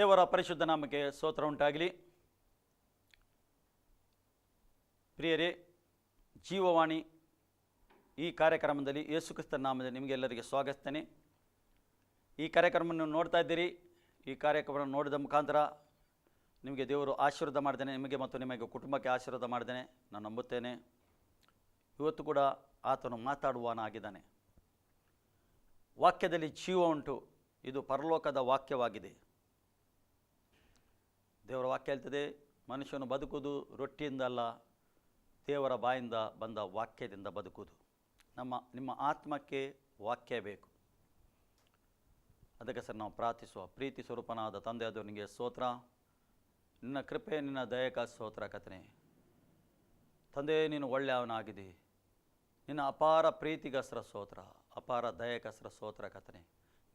ದೇವರ ಪರಿಶುದ್ಧ ನಾಮಕ್ಕೆ ಸ್ತೋತ್ರ ಉಂಟಾಗಲಿ. ಪ್ರಿಯರೇ, ಜೀವವಾಣಿ ಈ ಕಾರ್ಯಕ್ರಮದಲ್ಲಿ ಯೇಸು ಕ್ರಿಸ್ತನ ನಾಮದಲ್ಲಿ ನಿಮಗೆಲ್ಲರಿಗೆ ಸ್ವಾಗತಿಸ್ತೇನೆ. ಈ ಕಾರ್ಯಕ್ರಮವನ್ನು ನೋಡ್ತಾ ಇದ್ದೀರಿ. ಈ ಕಾರ್ಯಕ್ರಮವನ್ನು ನೋಡಿದ ಮುಖಾಂತರ ನಿಮಗೆ ದೇವರು ಆಶೀರ್ವಾದ ಮಾಡ್ತೇನೆ, ನಿಮಗೆ ಮತ್ತು ನಿಮಗೆ ಕುಟುಂಬಕ್ಕೆ ಆಶೀರ್ವಾದ ಮಾಡ್ತೇನೆ ನಾನು ನಂಬುತ್ತೇನೆ. ಇವತ್ತು ಕೂಡ ಆತನು ಮಾತಾಡುವವನಾಗಿದ್ದಾನೆ. ವಾಕ್ಯದಲ್ಲಿ ಜೀವ ಉಂಟು. ಇದು ಪರಲೋಕದ ವಾಕ್ಯವಾಗಿದೆ. ದೇವರ ವಾಕ್ಯ ಹೇಳ್ತದೆ, ಮನುಷ್ಯನು ಬದುಕುವುದು ರೊಟ್ಟಿಯಿಂದ ಅಲ್ಲ, ದೇವರ ಬಾಯಿಂದ ಬಂದ ವಾಕ್ಯದಿಂದ ಬದುಕುವುದು. ನಿಮ್ಮ ಆತ್ಮಕ್ಕೆ ವಾಕ್ಯ ಬೇಕು. ಅದಕ್ಕೆ ಸರ್ ನಾವು ಪ್ರಾರ್ಥಿಸುವ. ಪ್ರೀತಿ ಸ್ವರೂಪನಾದ ತಂದೆಯಾದವರು ನಿನಗೆ ಸ್ತೋತ್ರ. ನಿನ್ನ ಕೃಪೆ, ನಿನ್ನ ದಯಕ ಸ್ತೋತ್ರ ಕರ್ತನೇ. ತಂದೆ, ನೀನು ಒಳ್ಳೆಯವನಾಗಿದೆ. ನಿನ್ನ ಅಪಾರ ಪ್ರೀತಿಗಸ್ರ ಸ್ತೋತ್ರ, ಅಪಾರ ದಯಕಸ್ರ ಸ್ತೋತ್ರ ಕರ್ತನೇ.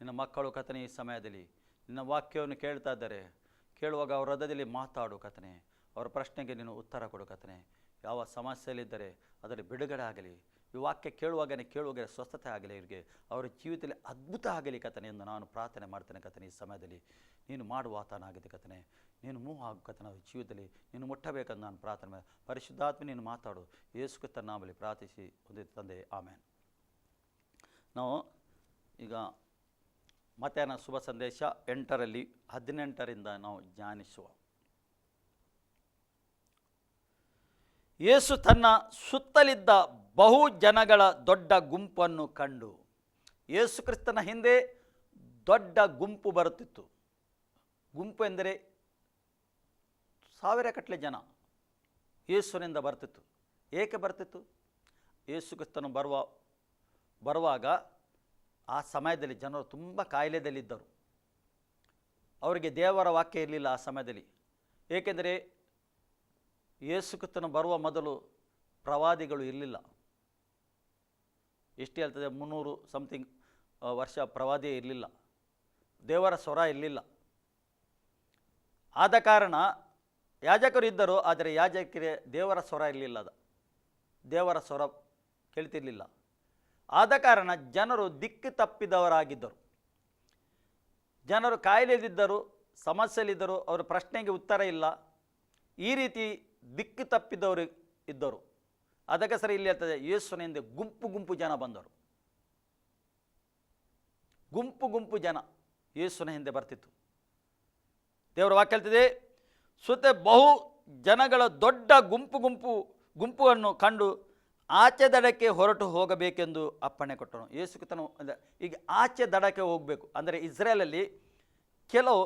ನಿನ್ನ ಮಕ್ಕಳು ಕರ್ತನೇ ಈ ಸಮಯದಲ್ಲಿ ನಿನ್ನ ವಾಕ್ಯವನ್ನು ಕೇಳ್ತಾ ಇದ್ದಾರೆ. ಕೇಳುವಾಗ ಅವರ ಹೃದಯದಲ್ಲಿ ಮಾತಾಡು ಕರ್ತನೇ. ಅವರ ಪ್ರಶ್ನೆಗೆ ನೀನು ಉತ್ತರ ಕೊಡು ಕರ್ತನೇ. ಯಾವ ಸಮಸ್ಯೆಯಲ್ಲಿದ್ದರೆ ಅದರಲ್ಲಿ ಬಿಡುಗಡೆ ಆಗಲಿ. ಈ ವಾಕ್ಯ ಕೇಳುವಾಗ ಸ್ವಸ್ಥತೆ ಆಗಲಿ. ಇವರಿಗೆ ಅವರ ಜೀವಿತದಲ್ಲಿ ಅದ್ಭುತ ಆಗಲಿ ಕರ್ತನೇ ಎಂದು ನಾನು ಪ್ರಾರ್ಥನೆ ಮಾಡ್ತೇನೆ ಕರ್ತನೇ. ಈ ಸಮಯದಲ್ಲಿ ನೀನು ಮಾಡುವ ಆತನಾಗಿದೆ ಕರ್ತನೇ. ನೀನು ಮೂವ್ ಆಗು ಕರ್ತನೇ. ಅವ್ರ ಜೀವಿತದಲ್ಲಿ ನೀನು ಮುಟ್ಟಬೇಕಂತ ನಾನು ಪ್ರಾರ್ಥನೆ ಮಾಡಿ. ಪರಿಶುದ್ಧಾತ್ಮ ನೀನು ಮಾತಾಡು. ಯೇಸು ಕ್ರಿಸ್ತನ ನಾಮದಲ್ಲಿ ಪ್ರಾರ್ಥಿಸಿ ಹೊಂದಿದ ತಂದೆ, ಆಮೇನ್. ನಾವು ಈಗ ಮತ್ತಾಯನ ಶುಭ ಸಂದೇಶ 8ರಲ್ಲಿ 18ರಿಂದ ನಾವು ಧ್ಯಾನಿಸುವ. ಯೇಸು ತನ್ನ ಸುತ್ತಲಿದ್ದ ಬಹು ಜನಗಳ ದೊಡ್ಡ ಗುಂಪನ್ನು ಕಂಡು. ಯೇಸು ಕ್ರಿಸ್ತನ ಹಿಂದೆ ದೊಡ್ಡ ಗುಂಪು ಬರುತ್ತಿತ್ತು. ಗುಂಪು ಎಂದರೆ ಸಾವಿರಗಟ್ಟಲೆ ಜನ ಯೇಸುವಿನಿಂದ ಬರ್ತಿತ್ತು. ಏಕೆ ಬರ್ತಿತ್ತು? ಯೇಸು ಕ್ರಿಸ್ತನು ಬರುವಾಗ ಆ ಸಮಯದಲ್ಲಿ ಜನರು ತುಂಬ ಕಾಯಿಲೆದಲ್ಲಿದ್ದರು. ಅವರಿಗೆ ದೇವರ ವಾಕ್ಯ ಇರಲಿಲ್ಲ ಆ ಸಮಯದಲ್ಲಿ. ಏಕೆಂದರೆ ಯೇಸು ಕ್ರಿಸ್ತನು ಬರುವ ಮೊದಲು ಪ್ರವಾದಿಗಳು ಇರಲಿಲ್ಲ. ಎಷ್ಟು ಹೇಳ್ತದೆ, 300 ಸಮಥಿಂಗ್ ವರ್ಷ ಪ್ರವಾದಿ ಇರಲಿಲ್ಲ. ದೇವರ ಸ್ವರ ಇರಲಿಲ್ಲ. ಆದ ಕಾರಣ ಯಾಜಕರು ಇದ್ದರು, ಆದರೆ ಯಾಜಕರಿಗೆ ದೇವರ ಸ್ವರ ಇರಲಿಲ್ಲ. ದೇವರ ಸ್ವರ ಕೇಳ್ತಿರಲಿಲ್ಲ. ಆದ ಕಾರಣ ಜನರು ದಿಕ್ಕು ತಪ್ಪಿದವರಾಗಿದ್ದರು. ಜನರು ಕಾಯಿಲೆದಿದ್ದರು, ಸಮಸ್ಯೆಯಲ್ಲಿದ್ದರು, ಅವರ ಪ್ರಶ್ನೆಗೆ ಉತ್ತರ ಇಲ್ಲ. ಈ ರೀತಿ ದಿಕ್ಕು ತಪ್ಪಿದವರು ಇದ್ದರು. ಅದಕ್ಕೆ ಸರಿ ಇಲ್ಲಿ ಹೇಳ್ತದೆ, ಯೇಸುವಿನ ಹಿಂದೆ ಗುಂಪು ಗುಂಪು ಜನ ಬಂದರು. ಗುಂಪು ಗುಂಪು ಜನ ಯೇಸುವಿನ ಹಿಂದೆ ಬರ್ತಿತ್ತು. ದೇವರ ವಾಕ್ಯ ಹೇಳ್ತದೆ, ಸುತ್ತ ಬಹು ಜನಗಳ ದೊಡ್ಡ ಗುಂಪನ್ನು ಕಂಡು ಆಚೆ ದಡಕ್ಕೆ ಹೊರಟು ಹೋಗಬೇಕೆಂದು ಅಪ್ಪಣೆ ಕೊಟ್ಟನು. ಯೇಸು ಕ್ರಿಸ್ತನು ಈಗ ಆಚೆ ದಡಕ್ಕೆ ಹೋಗಬೇಕು. ಅಂದರೆ ಇಸ್ರೇಲಲ್ಲಿ ಕೆಲವು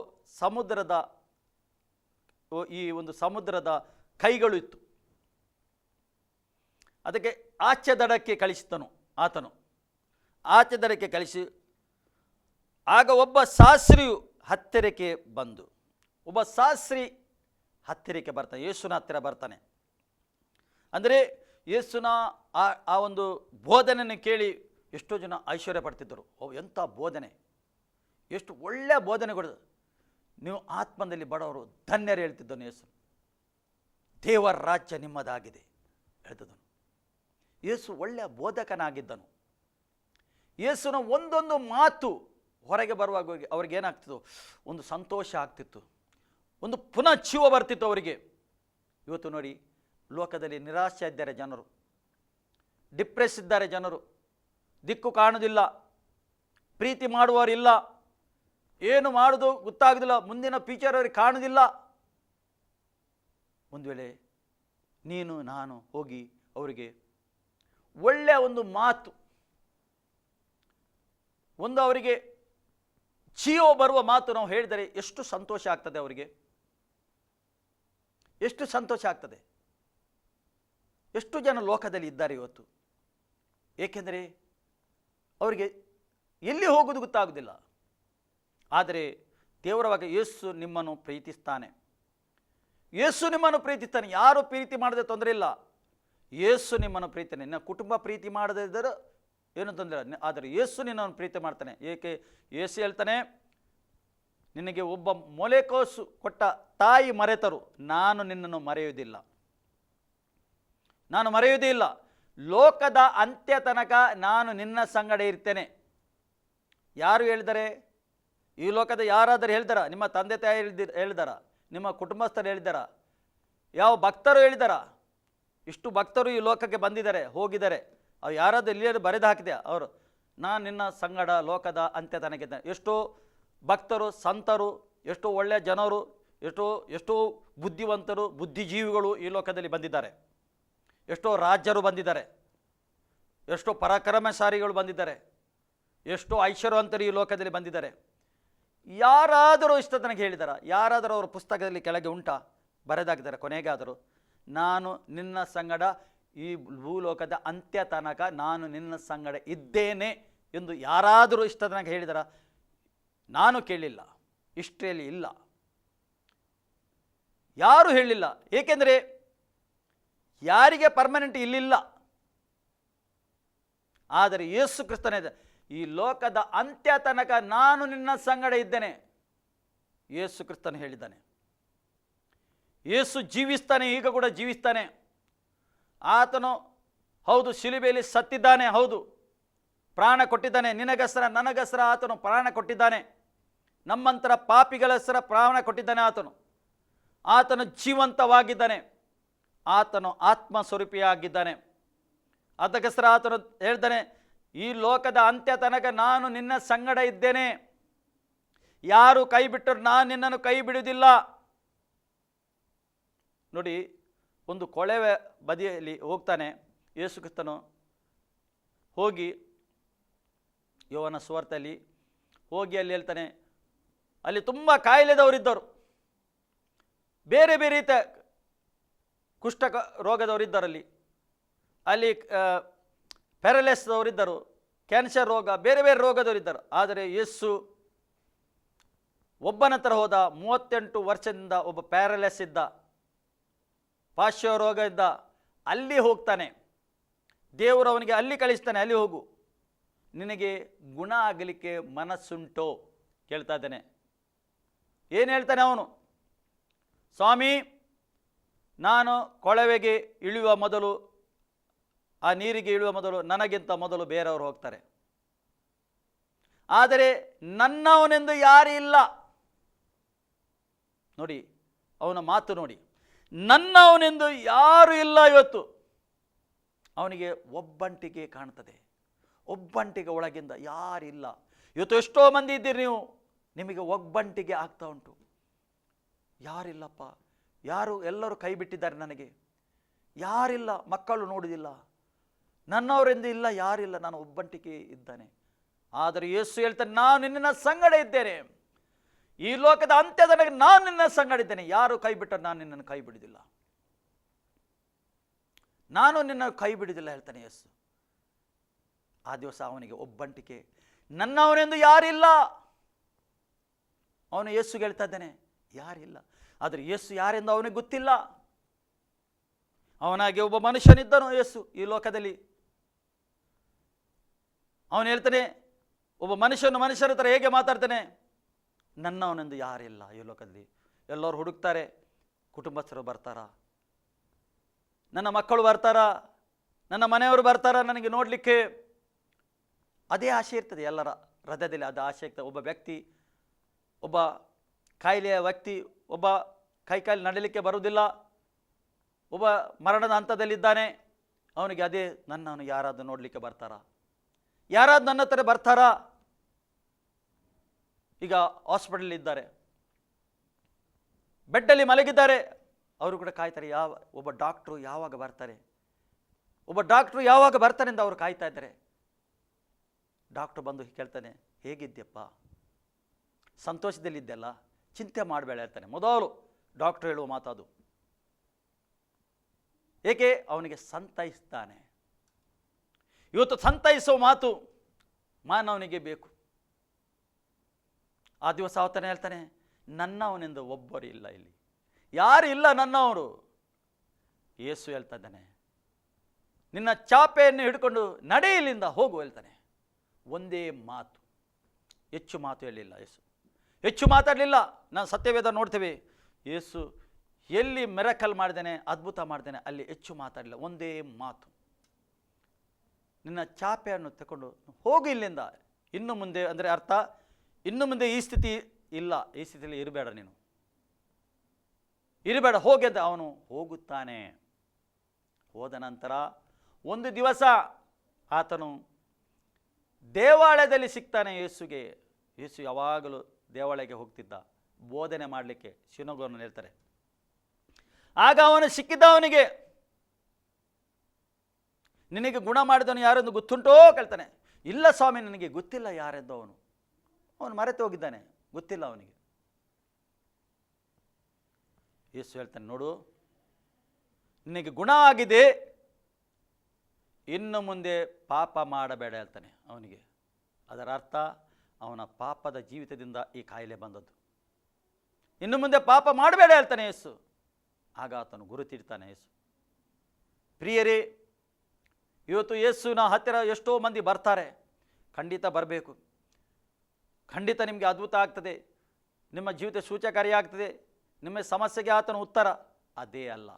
ಸಮುದ್ರದ ಕೈಗಳು ಇತ್ತು. ಅದಕ್ಕೆ ಆಚೆ ದಡಕ್ಕೆ ಕಳಿಸಿದನು ಆತನು. ಆಚೆ ದಡಕ್ಕೆ ಕಳಿಸಿ ಆಗ ಒಬ್ಬ ಶಾಸ್ತ್ರಿಯು ಹತ್ತಿರಕ್ಕೆ ಬಂದು, ಒಬ್ಬ ಶಾಸ್ತ್ರಿ ಹತ್ತಿರಕ್ಕೆ ಬರ್ತಾನೆ, ಯೇಸುನ ಹತ್ತಿರ ಬರ್ತಾನೆ. ಅಂದರೆ ಯೇಸುನ ಆ ಒಂದು ಬೋಧನೆಯನ್ನು ಕೇಳಿ ಎಷ್ಟೋ ಜನ ಐಶ್ವರ್ಯ ಪಡ್ತಿದ್ದರು. ಎಂಥ ಬೋಧನೆ, ಎಷ್ಟು ಒಳ್ಳೆಯ ಬೋಧನೆ ಕೊಡೋದು. ನೀವು ಆತ್ಮದಲ್ಲಿ ಬಡವರು ಧನ್ಯರು ಹೇಳ್ತಿದ್ದನು ಯೇಸು. ದೇವರ ರಾಜ್ಯ ನಿಮ್ಮದಾಗಿದೆ ಹೇಳ್ತಿದ್ದನು. ಯೇಸು ಒಳ್ಳೆಯ ಬೋಧಕನಾಗಿದ್ದನು. ಯೇಸುನ ಒಂದೊಂದು ಮಾತು ಹೊರಗೆ ಬರುವಾಗ ಅವ್ರಿಗೇನಾಗ್ತಿತ್ತು, ಒಂದು ಸಂತೋಷ ಆಗ್ತಿತ್ತು, ಒಂದು ಪುನಃ ಜೀವ ಬರ್ತಿತ್ತು ಅವರಿಗೆ. ಇವತ್ತು ನೋಡಿ, ಲೋಕದಲ್ಲಿ ನಿರಾಶೆ ಇದ್ದಾರೆ ಜನರು, ಡಿಪ್ರೆಸ್ ಇದ್ದಾರೆ ಜನರು, ದಿಕ್ಕು ಕಾಣುವುದಿಲ್ಲ, ಪ್ರೀತಿ ಮಾಡುವವರಿಲ್ಲ, ಏನು ಮಾಡೋದು ಗೊತ್ತಾಗೋದಿಲ್ಲ, ಮುಂದಿನ ಫ್ಯೂಚರ್ ಅವರಿಗೆ ಕಾಣುವುದಿಲ್ಲ. ಒಂದು ವೇಳೆ ನೀನು ನಾನು ಹೋಗಿ ಅವರಿಗೆ ಒಳ್ಳೆಯ ಒಂದು ಮಾತು, ಒಂದು ಅವರಿಗೆ ಜೀವ ಬರುವ ಮಾತು ನಾವು ಹೇಳಿದರೆ ಎಷ್ಟು ಸಂತೋಷ ಆಗ್ತದೆ ಅವರಿಗೆ, ಎಷ್ಟು ಸಂತೋಷ ಆಗ್ತದೆ. ಎಷ್ಟು ಜನ ಲೋಕದಲ್ಲಿ ಇದ್ದಾರೆ ಇವತ್ತು. ಏಕೆಂದರೆ ಅವರಿಗೆ ಎಲ್ಲಿ ಹೋಗೋದು ಗೊತ್ತಾಗೋದಿಲ್ಲ. ಆದರೆ ದೇವರ ಬಗ್ಗೆ ಯೇಸು ನಿಮ್ಮನ್ನು ಪ್ರೀತಿಸ್ತಾನೆ. ಯೇಸು ನಿಮ್ಮನ್ನು ಪ್ರೀತಿಸ್ತಾನೆ. ಯಾರು ಪ್ರೀತಿ ಮಾಡದೆ ತೊಂದರೆ ಇಲ್ಲ. ಯೇಸು ನಿಮ್ಮನ್ನು ಪ್ರೀತಿಸ್ತಾನೆ. ನಿನ್ನ ಕುಟುಂಬ ಪ್ರೀತಿ ಮಾಡದೇ ಇದ್ದರೆ ಏನು ತೊಂದರೆ ಇಲ್ಲ. ಆದರೆ ಯೇಸು ನಿನ್ನನ್ನು ಪ್ರೀತಿ ಮಾಡ್ತಾನೆ. ಏಕೆ? ಯೇಸು ಹೇಳ್ತಾನೆ, ನಿನಗೆ ಒಬ್ಬ ಮೊಲೆಕೋಸು ಕೊಟ್ಟ ತಾಯಿ ಮರೆತರು, ನಾನು ನಿನ್ನನ್ನು ಮರೆಯುವುದಿಲ್ಲ, ನಾನು ಮರೆಯುವುದೇ ಇಲ್ಲ. ಲೋಕದ ಅಂತ್ಯ ತನಕ ನಾನು ನಿನ್ನ ಸಂಗಡ ಇರ್ತೇನೆ. ಯಾರು ಹೇಳಿದರೆ? ಈ ಲೋಕದ ಯಾರಾದರೂ ಹೇಳ್ದಾರ? ನಿಮ್ಮ ತಂದೆ ತಾಯಿ ಹೇಳಿದಾರ? ನಿಮ್ಮ ಕುಟುಂಬಸ್ಥರು ಹೇಳಿದಾರ? ಯಾವ ಭಕ್ತರು ಹೇಳಿದಾರ? ಇಷ್ಟು ಭಕ್ತರು ಈ ಲೋಕಕ್ಕೆ ಬಂದಿದ್ದಾರೆ, ಹೋಗಿದ್ದಾರೆ. ಅವು ಯಾರಾದರೂ ಇಲ್ಲಿ ಬರೆದು ಹಾಕಿದೆ ಅವರು, ನಾನು ನಿನ್ನ ಸಂಗಡ ಲೋಕದ ಅಂತ್ಯ ತನಗಿದ್ದೇನೆ. ಎಷ್ಟೋ ಭಕ್ತರು, ಸಂತರು, ಎಷ್ಟೋ ಒಳ್ಳೆಯ ಜನರು, ಎಷ್ಟೋ ಬುದ್ಧಿವಂತರು, ಬುದ್ಧಿಜೀವಿಗಳು ಈ ಲೋಕದಲ್ಲಿ ಬಂದಿದ್ದಾರೆ. ಎಷ್ಟೋ ರಾಜ್ಯರು ಬಂದಿದ್ದಾರೆ, ಎಷ್ಟೋ ಪರಾಕ್ರಮಶಾಲಿಗಳು ಬಂದಿದ್ದಾರೆ, ಎಷ್ಟೋ ಐಶ್ವರ್ಯವಂತರು ಈ ಲೋಕದಲ್ಲಿ ಬಂದಿದ್ದಾರೆ. ಯಾರಾದರೂ ಇಷ್ಟ ತನಕ ಹೇಳಿದಾರ? ಯಾರಾದರೂ ಅವರ ಪುಸ್ತಕದಲ್ಲಿ ಕೆಳಗೆ ಉಂಟಾ? ಬರೆದಾಕಿದ್ದಾರೆ ಕೊನೆಗಾದರೂ, ನಾನು ನಿನ್ನ ಸಂಗಡ ಈ ಭೂಲೋಕದ ಅಂತ್ಯ ತನಕ ನಾನು ನಿನ್ನ ಸಂಗಡ ಇದ್ದೇನೆ ಎಂದು ಯಾರಾದರೂ ಇಷ್ಟ ತನಕ ಹೇಳಿದಾರ? ನಾನು ಕೇಳಿಲ್ಲ, ಹಿಸ್ಟ್ರಿಯಲ್ಲಿ ಇಲ್ಲ, ಯಾರೂ ಹೇಳಿಲ್ಲ. ಏಕೆಂದರೆ ಯಾರಿಗೆ ಪರ್ಮನೆಂಟ್ ಇಲ್ಲಿಲ್ಲ. ಆದರೆ ಯೇಸು ಕ್ರಿಸ್ತನೇ ಈ ಲೋಕದ ಅಂತ್ಯ ತನಕ ನಾನು ನಿನ್ನ ಸಂಗಡ ಇದ್ದೇನೆ, ಯೇಸು ಕ್ರಿಸ್ತನು ಹೇಳಿದ್ದಾನೆ. ಯೇಸು ಜೀವಿಸ್ತಾನೆ, ಈಗ ಕೂಡ ಜೀವಿಸ್ತಾನೆ. ಆತನು ಹೌದು ಶಿಲುಬೆಯಲ್ಲಿ ಸತ್ತಿದ್ದಾನೆ, ಹೌದು ಪ್ರಾಣ ಕೊಟ್ಟಿದ್ದಾನೆ. ನಿನಗಸರ ನನಗಸರ ಆತನು ಪ್ರಾಣ ಕೊಟ್ಟಿದ್ದಾನೆ. ನಮ್ಮಂತರ ಪಾಪಿಗಳ ಹೆಸರ ಪ್ರಾಣ ಕೊಟ್ಟಿದ್ದಾನೆ. ಆತನು ಜೀವಂತವಾಗಿದ್ದಾನೆ. ಆತನು ಆತ್ಮ ಸ್ವರೂಪಿಯಾಗಿದ್ದಾನೆ. ಅದಕ್ಕೋಸ್ಕರ ಆತನು ಹೇಳ್ತಾನೆ, ಈ ಲೋಕದ ಅಂತ್ಯ ತನಕ ನಾನು ನಿನ್ನ ಸಂಗಡ ಇದ್ದೇನೆ. ಯಾರು ಕೈ ಬಿಟ್ಟರು ನಾನು ನಿನ್ನನ್ನು ಕೈ ಬಿಡುವುದಿಲ್ಲ. ನೋಡಿ, ಒಂದು ಕೊಳವೆ ಬದಿಯಲ್ಲಿ ಹೋಗ್ತಾನೆ ಯೇಸು ಕ್ರಿಸ್ತನು. ಹೋಗಿ ಯೋಹನ ಸುವಾರ್ತೆಯಲ್ಲಿ ಹೋಗಿ ಅಲ್ಲಿ ಹೇಳ್ತಾನೆ, ಅಲ್ಲಿ ತುಂಬ ಕಾಯಿಲೆದವರಿದ್ದರು, ಬೇರೆ ಬೇರೆ ರೀತಿಯ ಕುಷ್ಠ ರೋಗದವರಿದ್ದರಲ್ಲಿ, ಅಲ್ಲಿ ಪ್ಯಾರಲೈಸ್ದವರಿದ್ದರು, ಕ್ಯಾನ್ಸರ್ ರೋಗ, ಬೇರೆ ಬೇರೆ ರೋಗದವರಿದ್ದರು. ಆದರೆ ಯೇಸು ಒಬ್ಬನ ಹತ್ರ ಹೋದ. 38 ವರ್ಷದಿಂದ ಒಬ್ಬ ಪ್ಯಾರಲೈಸ್ ಇದ್ದ, ಪಾರ್ಶ್ವ ರೋಗ ಇದ್ದ. ಅಲ್ಲಿ ಹೋಗ್ತಾನೆ, ದೇವರು ಅವನಿಗೆ ಅಲ್ಲಿ ಕಳಿಸ್ತಾನೆ, ಅಲ್ಲಿ ಹೋಗು, ನಿನಗೆ ಗುಣ ಆಗಲಿಕ್ಕೆ ಮನಸ್ಸುಂಟೋ ಕೇಳ್ತಾ ಇದ್ದಾನೆ. ಏನು ಹೇಳ್ತಾನೆ ಅವನು? ಸ್ವಾಮಿ, ನಾನು ಕೊಳವೆಗೆ ಇಳಿಯುವ ಮೊದಲು, ಆ ನೀರಿಗೆ ಇಳಿಯುವ ಮೊದಲು ನನಗಿಂತ ಮೊದಲು ಬೇರೆಯವರು ಹೋಗ್ತಾರೆ, ಆದರೆ ನನ್ನವನೆಂದು ಯಾರೂ ಇಲ್ಲ. ನೋಡಿ ಅವನ ಮಾತು ನೋಡಿ, ನನ್ನವನೆಂದು ಯಾರೂ ಇಲ್ಲ. ಇವತ್ತು ಅವನಿಗೆ ಒಬ್ಬಂಟಿಗೆ ಕಾಣ್ತದೆ, ಒಬ್ಬಂಟಿಗೆ ಒಳಗಿಂದ ಯಾರಿಲ್ಲ. ಇವತ್ತು ಎಷ್ಟೋ ಮಂದಿ ಇದ್ದೀರಿ ನೀವು, ನಿಮಗೆ ಒಬ್ಬಂಟಿಗೆ ಆಗ್ತಾ ಉಂಟು. ಯಾರಿಲ್ಲಪ್ಪ, ಎಲ್ಲರೂ ಕೈ ಬಿಟ್ಟಿದ್ದಾರೆ, ನನಗೆ ಯಾರಿಲ್ಲ, ಮಕ್ಕಳು ನೋಡುವುದಿಲ್ಲ, ನನ್ನವರೆಂದು ಇಲ್ಲ, ಯಾರಿಲ್ಲ, ನಾನು ಒಬ್ಬಂಟಿಗೆ ಇದ್ದಾನೆ. ಆದರೆ ಯೇಸು ಹೇಳ್ತಾನೆ, ನಾನು ನಿನ್ನ ಸಂಗಡ ಇದ್ದೇನೆ, ಈ ಲೋಕದ ಅಂತ್ಯದ ನಾನು ನಿನ್ನ ಸಂಗಡ ಇದ್ದೇನೆ. ಯಾರು ಕೈ ಬಿಟ್ಟರು ನಾನು ನಿನ್ನನ್ನು ಕೈ ಬಿಡುವುದಿಲ್ಲ, ನಾನು ನಿನ್ನ ಕೈ ಬಿಡುವುದಿಲ್ಲ ಹೇಳ್ತಾನೆ ಯೇಸು. ಆ ದಿವಸ ಅವನಿಗೆ ಒಬ್ಬಂಟಿಕೆ, ನನ್ನವನೆಂದು ಯಾರಿಲ್ಲ. ಅವನು ಯೇಸುಗೆ ಹೇಳ್ತಾ ಇದ್ದಾನೆ, ಯಾರಿಲ್ಲ. ಆದರೆ ಯೇಸು ಯಾರೆಂದು ಅವನಿಗೆ ಗೊತ್ತಿಲ್ಲ. ಅವನಾಗೆ ಒಬ್ಬ ಮನುಷ್ಯನಿದ್ದನು ಯೇಸು ಈ ಲೋಕದಲ್ಲಿ. ಅವನು ಹೇಳ್ತಾನೆ, ಒಬ್ಬ ಮನುಷ್ಯರ ಹತ್ರ ಹೇಗೆ ಮಾತಾಡ್ತಾನೆ? ನನ್ನವನೆಂದು ಯಾರಿಲ್ಲ ಈ ಲೋಕದಲ್ಲಿ. ಎಲ್ಲರೂ ಹುಡುಕ್ತಾರೆ, ಕುಟುಂಬಸ್ಥರು ಬರ್ತಾರಾ, ನನ್ನ ಮಕ್ಕಳು ಬರ್ತಾರಾ, ನನ್ನ ಮನೆಯವರು ಬರ್ತಾರಾ ನನಗೆ ನೋಡಲಿಕ್ಕೆ? ಅದೇ ಆಸೆ ಇರ್ತದೆ ಎಲ್ಲರ ಹೃದಯದಲ್ಲಿ, ಅದು ಆಸೆ ಇರ್ತದೆ. ಒಬ್ಬ ವ್ಯಕ್ತಿ, ಒಬ್ಬ ಕಾಯಿಲೆಯ ವ್ಯಕ್ತಿ, ಒಬ್ಬ ಕೈಕಾಲು ನಡಲಿಕ್ಕೆ ಬರುವುದಿಲ್ಲ, ಒಬ್ಬ ಮರಣದ ಹಂತದಲ್ಲಿದ್ದಾನೆ, ಅವನಿಗೆ ಅದೇ, ನನ್ನವನು ಯಾರಾದರೂ ನೋಡಲಿಕ್ಕೆ ಬರ್ತಾರಾ, ಯಾರಾದರೂ ನನ್ನ ಹತ್ರ ಬರ್ತಾರಾ? ಈಗ ಹಾಸ್ಪಿಟಲ್ ಇದ್ದಾರೆ, ಬೆಡ್ಡಲ್ಲಿ ಮಲಗಿದ್ದಾರೆ, ಅವರು ಕೂಡ ಕಾಯ್ತಾರೆ, ಒಬ್ಬ ಡಾಕ್ಟ್ರು ಯಾವಾಗ ಬರ್ತಾರೆ, ಅಂತ ಅವರು ಕಾಯ್ತಾ ಇದ್ದಾರೆ. ಡಾಕ್ಟ್ರು ಬಂದು ಕೇಳ್ತಾನೆ, ಹೇಗಿದ್ಯಪ್ಪ, ಸಂತೋಷದಲ್ಲಿದ್ದೆಲ್ಲ, ಚಿಂತೆ ಮಾಡಬೇಡ ಹೇಳ್ತಾನೆ. ಮೊದಲು ಡಾಕ್ಟ್ರು ಹೇಳುವ ಮಾತದು. ಏಕೆ? ಅವನಿಗೆ ಸಂತೈಸ್ತಾನೆ. ಇವತ್ತು ಸಂತೈಸುವ ಮಾತು ಮಾನವನಿಗೆ ಬೇಕು. ಆ ದಿವಸ ಅವತಾನೆ ಹೇಳ್ತಾನೆ, ನನ್ನವನೆಂದು ಒಬ್ಬರು ಇಲ್ಲ, ಇಲ್ಲಿ ಯಾರು ಇಲ್ಲ ನನ್ನವರು. ಯೇಸು ಹೇಳ್ತಾ ಇದ್ದಾನೆ, ನಿನ್ನ ಚಾಪೆಯನ್ನು ಹಿಡ್ಕೊಂಡು ನಡೆ, ಇಲ್ಲಿಂದ ಹೋಗು ಹೇಳ್ತಾನೆ. ಒಂದೇ ಮಾತು, ಹೆಚ್ಚು ಮಾತು ಹೇಳಿಲ್ಲ ಯೇಸು, ಹೆಚ್ಚು ಮಾತಾಡಲಿಲ್ಲ. ನಾನು ಸತ್ಯವೇದ ನೋಡ್ತೇವೆ, ಯೇಸು ಎಲ್ಲಿ ಮಿರಕಲ್ ಮಾಡಿದ್ದೇನೆ, ಅದ್ಭುತ ಮಾಡಿದ್ದೇನೆ, ಅಲ್ಲಿ ಹೆಚ್ಚು ಮಾತಾಡಲಿಲ್ಲ, ಒಂದೇ ಮಾತು, ನಿನ್ನ ಚಾಪೆಯನ್ನು ತಗೊಂಡು ಹೋಗು ಇಲ್ಲಿಂದ. ಇನ್ನು ಮುಂದೆ ಅಂದರೆ ಅರ್ಥ, ಇನ್ನು ಮುಂದೆ ಈ ಸ್ಥಿತಿ ಇಲ್ಲ, ಈ ಸ್ಥಿತಿಯಲ್ಲಿ ಇರಬೇಡ, ನೀನು ಇರಬೇಡ, ಹೋಗಿ ಅಂತ ಅವನು ಹೋಗುತ್ತಾನೆ. ಹೋದ ನಂತರ ಒಂದು ದಿವಸ ಆತನು ದೇವಾಲಯದಲ್ಲಿ ಸಿಗ್ತಾನೆ ಯೇಸುಗೆ. ಯೇಸು ಯಾವಾಗಲೂ ದೇವಾಲಯಕ್ಕೆ ಹೋಗ್ತಿದ್ದ ಬೋಧನೆ ಮಾಡಲಿಕ್ಕೆ, ಸಿನಗೋಗನ್ನು ಹೇಳ್ತಾರೆ. ಆಗ ಅವನು ಸಿಕ್ಕಿದ್ದ, ಅವನಿಗೆ ನಿನಗೆ ಗುಣ ಮಾಡಿದವನು ಯಾರೆಂದು ಗೊತ್ತುಂಟೋ ಕೇಳ್ತಾನೆ. ಇಲ್ಲ ಸ್ವಾಮಿ, ನನಗೆ ಗೊತ್ತಿಲ್ಲ ಯಾರೆಂದು. ಅವನು ಮರೆತು ಹೋಗಿದ್ದಾನೆ, ಗೊತ್ತಿಲ್ಲ ಅವನಿಗೆ. ಯೇಸು ಹೇಳ್ತಾನೆ, ನೋಡು, ನಿನಗೆ ಗುಣ ಆಗಿದೆ, ಇನ್ನು ಮುಂದೆ ಪಾಪ ಮಾಡಬೇಡ ಹೇಳ್ತಾನೆ ಅವನಿಗೆ. ಅದರ ಅರ್ಥ ಅವನ ಪಾಪದ ಜೀವಿತದಿಂದ ಈ ಕಾಯಿಲೆ ಬಂದದ್ದು. ಇನ್ನು ಮುಂದೆ ಪಾಪ ಮಾಡಬೇಡ ಹೇಳ್ತಾನೆ ಯೇಸು. ಆಗ ಆತನು ಗುರುತಿಡ್ತಾನೆ ಯೇಸು. ಪ್ರಿಯರೇ, ಇವತ್ತು ಯೇಸುವಿನ ಹತ್ತಿರ ಎಷ್ಟೋ ಮಂದಿ ಬರ್ತಾರೆ. ಖಂಡಿತ ಬರಬೇಕು, ಖಂಡಿತ ನಿಮಗೆ ಅದ್ಭುತ ಆಗ್ತದೆ, ನಿಮ್ಮ ಜೀವಿತ ಸೂಚಕಾರಿಯಾಗ್ತದೆ, ನಿಮ್ಮ ಸಮಸ್ಯೆಗೆ ಆತನ ಉತ್ತರ. ಅದೇ ಅಲ್ಲ,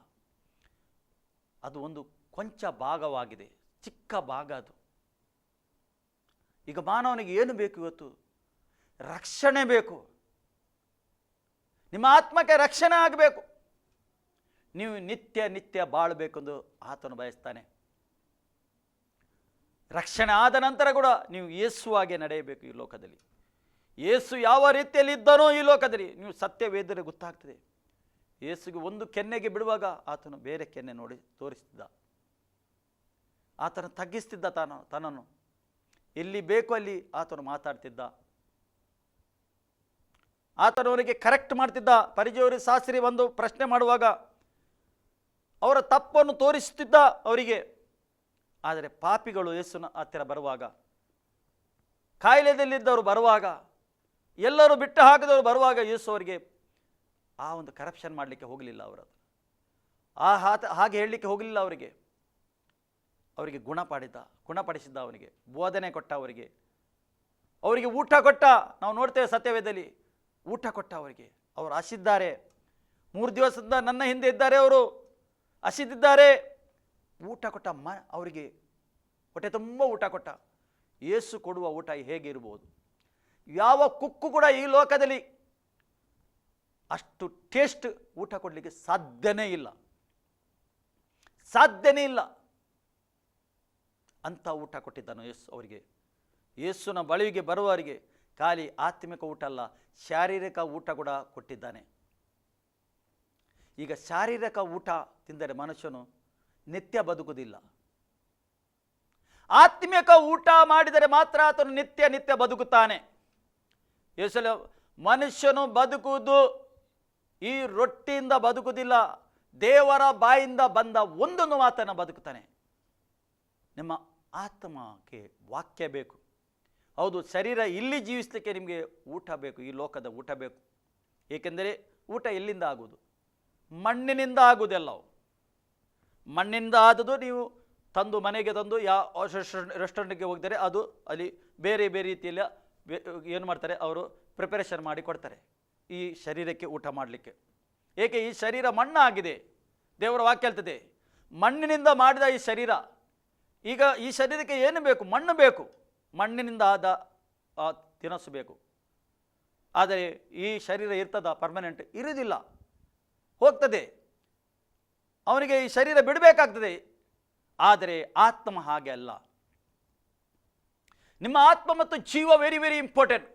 ಅದು ಒಂದು ಕೊಂಚ ಭಾಗವಾಗಿದೆ, ಚಿಕ್ಕ ಭಾಗ ಅದು. ಈಗ ಮಾನವನಿಗೆ ಏನು ಬೇಕು? ಇವತ್ತು ರಕ್ಷಣೆ ಬೇಕು. ನಿಮ್ಮ ಆತ್ಮಕ್ಕೆ ರಕ್ಷಣೆ ಆಗಬೇಕು. ನೀವು ನಿತ್ಯ ನಿತ್ಯ ಬಾಳಬೇಕೆಂದು ಆತನು ಬಯಸ್ತಾನೆ. ರಕ್ಷಣೆ ಆದ ನಂತರ ಕೂಡ ನೀವು ಯೇಸುವಾಗೆ ನಡೆಯಬೇಕು ಈ ಲೋಕದಲ್ಲಿ. ಯೇಸು ಯಾವ ರೀತಿಯಲ್ಲಿ ಇದ್ದನೋ ಈ ಲೋಕದಲ್ಲಿ ನೀವು ಸತ್ಯವೇದರೆ ಗೊತ್ತಾಗ್ತದೆ. ಯೇಸುಗೆ ಒಂದು ಕೆನ್ನೆಗೆ ಬಿಡುವಾಗ ಆತನು ಬೇರೆ ಕೆನ್ನೆ ನೋಡಿ ತೋರಿಸ್ತಿದ್ದ. ಆತನು ತಗ್ಗಿಸ್ತಿದ್ದ ತನ್ನನ್ನು. ಎಲ್ಲಿ ಬೇಕು ಅಲ್ಲಿ ಆತನು ಮಾತಾಡ್ತಿದ್ದ. ಆತನು ಅವರಿಗೆ ಕರೆಕ್ಟ್ ಮಾಡ್ತಿದ್ದ. ಪರಿಚಯವರು ಶಾಸ್ತ್ರಿ ಒಂದು ಪ್ರಶ್ನೆ ಮಾಡುವಾಗ ಅವರ ತಪ್ಪನ್ನು ತೋರಿಸುತ್ತಿದ್ದ ಅವರಿಗೆ. ಆದರೆ ಪಾಪಿಗಳು ಯೇಸುನ ಹತ್ತಿರ ಬರುವಾಗ, ಕಾಯಿಲೆದಲ್ಲಿದ್ದವರು ಬರುವಾಗ, ಎಲ್ಲರೂ ಬಿಟ್ಟು ಹಾಕಿದವರು ಬರುವಾಗ ಯೇಸು ಅವರಿಗೆ ಆ ಒಂದು ಕರಪ್ಷನ್ ಮಾಡಲಿಕ್ಕೆ ಹೋಗಲಿಲ್ಲ. ಅವರು ಹಾಗೆ ಹೇಳಲಿಕ್ಕೆ ಹೋಗಲಿಲ್ಲ. ಅವರಿಗೆ ಗುಣಪಡಿಸಿದ್ದ. ಅವನಿಗೆ ಬೋಧನೆ ಕೊಟ್ಟ. ಅವರಿಗೆ ಊಟ ಕೊಟ್ಟ. ನಾವು ನೋಡ್ತೇವೆ ಸತ್ಯವೇದದಲ್ಲಿ, ಊಟ ಕೊಟ್ಟ ಅವರಿಗೆ. ಅವರು ಹಸಿದ್ದಾರೆ, 3 ದಿವಸದಿಂದ ನನ್ನ ಹಿಂದೆ ಇದ್ದಾರೆ, ಅವರು ಹಸಿದಿದ್ದಾರೆ. ಊಟ ಕೊಟ್ಟ. ಅವರಿಗೆ ಹೊಟ್ಟೆ ತುಂಬ ಊಟ ಕೊಟ್ಟ. ಯೇಸು ಕೊಡುವ ಊಟ ಹೇಗಿರ್ಬೋದು? ಯಾವ ಕುಕ್ಕು ಕೂಡ ಈ ಲೋಕದಲ್ಲಿ ಅಷ್ಟು ಟೇಸ್ಟ್ ಊಟ ಕೊಡಲಿಕ್ಕೆ ಸಾಧ್ಯನೇ ಇಲ್ಲ. ಅಂಥ ಊಟ ಕೊಟ್ಟಿದ್ದಾನು ಯೇಸು ಅವರಿಗೆ. ಯೇಸುನ ಬಳಿಗೆ ಬರುವವರಿಗೆ ಖಾಲಿ ಆತ್ಮಿಕ ಊಟ ಅಲ್ಲ, ಶಾರೀರಿಕ ಊಟ ಕೂಡ ಕೊಟ್ಟಿದ್ದಾನೆ. ಈಗ ಶಾರೀರಿಕ ಊಟ ತಿಂದರೆ ಮನುಷ್ಯನು ನಿತ್ಯ ಬದುಕುವುದಿಲ್ಲ. ಆತ್ಮಿಕ ಊಟ ಮಾಡಿದರೆ ಮಾತ್ರ ಆತನು ನಿತ್ಯ ನಿತ್ಯ ಬದುಕುತ್ತಾನೆ. ಯೇಸು ಮನುಷ್ಯನು ಬದುಕುವುದು ಈ ರೊಟ್ಟಿಯಿಂದ ಬದುಕುವುದಿಲ್ಲ, ದೇವರ ಬಾಯಿಂದ ಬಂದ ಒಂದನ್ನು ಮಾತನ್ನು ಬದುಕುತ್ತಾನೆ. ನಿಮ್ಮ ಆತ್ಮಕ್ಕೆ ವಾಕ್ಯ ಬೇಕು. ಹೌದು, ಶರೀರ ಇಲ್ಲಿ ಜೀವಿಸಲಿಕ್ಕೆ ನಿಮಗೆ ಊಟ ಬೇಕು, ಈ ಲೋಕದ ಊಟ ಬೇಕು. ಏಕೆಂದರೆ ಊಟ ಎಲ್ಲಿಂದ ಆಗುವುದು? ಮಣ್ಣಿನಿಂದ ಆಗುವುದೆಲ್ಲವು. ಮಣ್ಣಿನಿಂದ ಆದದು ನೀವು ತಂದು ಮನೆಗೆ ತಂದು ಯಾವ ರೆಸ್ಟೋರೆಂಟ್ಗೆ ಹೋಗಿದ್ದಾರೆ, ಅದು ಅಲ್ಲಿ ಬೇರೆ ಬೇರೆ ರೀತಿಯಲ್ಲಿ ಏನು ಮಾಡ್ತಾರೆ, ಅವರು ಪ್ರಿಪರೇಷನ್ ಮಾಡಿ ಕೊಡ್ತಾರೆ ಈ ಶರೀರಕ್ಕೆ ಊಟ ಮಾಡಲಿಕ್ಕೆ. ಏಕೆ? ಈ ಶರೀರ ಮಣ್ಣಾಗಿದೆ. ದೇವರ ವಾಕ್ಯ ಹೇಳ್ತದೆ, ಮಣ್ಣಿನಿಂದ ಮಾಡಿದ ಈ ಶರೀರ. ಈಗ ಈ ಶರೀರಕ್ಕೆ ಏನು ಬೇಕು? ಮಣ್ಣು ಬೇಕು. ಮಣ್ಣಿನಿಂದ ಆದ ತಿನಸು ಬೇಕು. ಆದರೆ ಈ ಶರೀರ ಇರ್ತದ? ಪರ್ಮನೆಂಟ್ ಇರುವುದಿಲ್ಲ, ಹೋಗ್ತದೆ. ಅವನಿಗೆ ಈ ಶರೀರ ಬಿಡಬೇಕಾಗ್ತದೆ. ಆದರೆ ಆತ್ಮ ಹಾಗೆ ಅಲ್ಲ. ನಿಮ್ಮ ಆತ್ಮ ಮತ್ತು ಜೀವ ವೆರಿ ವೆರಿ ಇಂಪಾರ್ಟೆಂಟ್.